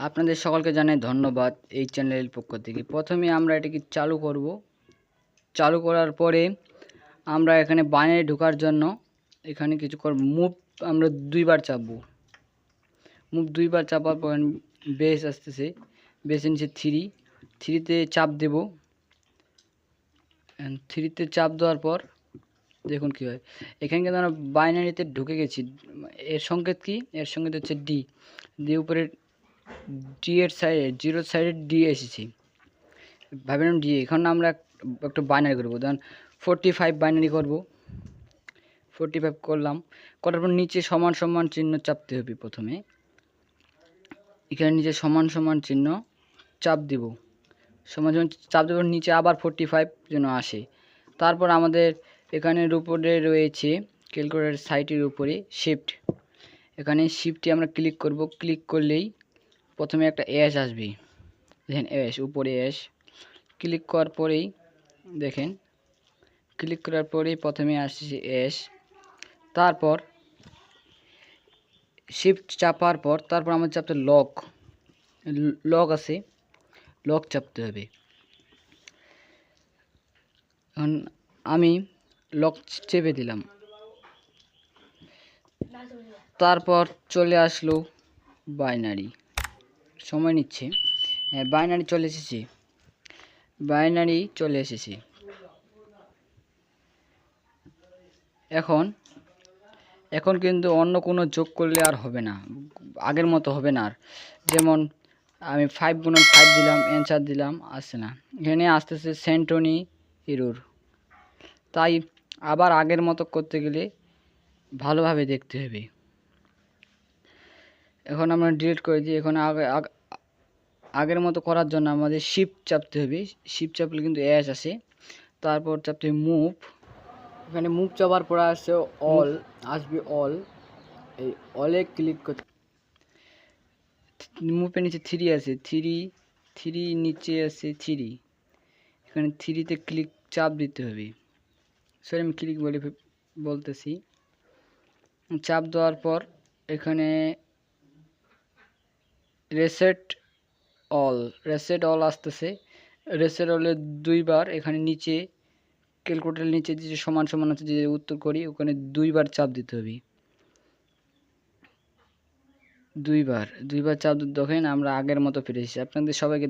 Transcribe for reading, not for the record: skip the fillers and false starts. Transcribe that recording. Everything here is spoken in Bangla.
আপনাদের সকলকে জানাই ধন্যবাদ এই চ্যানেলের পক্ষ থেকে। প্রথমে আমরা এটাকে চালু করব। চালু করার পরে আমরা এখানে বাইনারি ঢোকার জন্য এখানে কিছু করব, মুভ আমরা দুইবার চাপবো। মুভ দুইবার চাপার পর বেস আসতেছে, বেসের নিচে থ্রিতে চাপ দেব। থ্রিতে চাপ দেওয়ার পর দেখুন কী হয়। এখানে কিন্তু আমরা বাইনারিতে ঢুকে গেছি। এর সংকেত কি? এর সংকেত হচ্ছে ডি। দিয়ে উপরে ডি এর সাইডে, জিরোর সাইডে ডি এসেছি, ভাবলাম ডি। এখন আমরা একটু বাইনারি করবো, ধরুন 45 বাইনারি করব। 45 করলাম, করার পর নিচে সমান সমান চিহ্ন চাপতে হবে। প্রথমে এখানে নিচে সমান সমান চিহ্ন চাপ দিব, সমান সমান চাপ দেওয়ার নিচে আবার 45 যেন আসে। তারপর আমাদের এখানের উপরে রয়েছে ক্যালকুলেটর সাইটের উপরে শিফট। এখানে শিফটে আমরা ক্লিক করব। ক্লিক করলেই প্রথমে একটা অ্যাশ আসবে, দেখেন অ্যাশ, উপরে অ্যাশ। ক্লিক করার পরেই দেখেন, ক্লিক করার পরেই প্রথমে আসছে অ্যাশ। তারপর শিফট চাপার পর তারপর আমাদের চাপতে লক আছে, লক চাপতে হবে। এখন আমি লক চেপে দিলাম, তারপর চলে আসলো বাইনারি। সময় নিচ্ছে, হ্যাঁ বাইনারি চলে এসেছে, বাইনারি চলে এসেছে। এখন কিন্তু অন্য কোনো যোগ করলে আর হবে না, আগের মতো হবে না আর। যেমন আমি 5 গুণন 5 দিলাম, অ্যান্সার দিলাম, আসছে না। এখানে আসতেছে সেন্টনি এরর। তাই আবার আগের মতো করতে গেলে ভালোভাবে দেখতে হবে। এখন আমরা ডিলিট করে দিই। এখন আগের মতো করার জন্য আমাদের শিফট চাপতে হবে। শিফট চাপলে কিন্তু অ্যাশ আসে। তারপর চাপতে হবে মুভ। এখানে মুভ চাপার পরে আসছে অল, আসবে অল। এই অলে ক্লিক করতে, মুভের নিচে থ্রি আছে, থ্রি নিচে আছে থ্রি। এখানে থ্রিতে ক্লিক চাপ দিতে হবে। সরি আমি ক্লিক বলতেছি। চাপ দেওয়ার পর এখানে রেসেট অল আসতেছে। রেসেট অলে দুইবার এখানে নিচে ক্যালকুলেটরের নিচে যে সমান সমান আছে, যে উত্তর করি ওখানে দুইবার চাপ দিতে হবে। দুইবার চাপ দেখেন আমরা আগের মতো ফিরে এসেছি। আপনাদের সবাইকে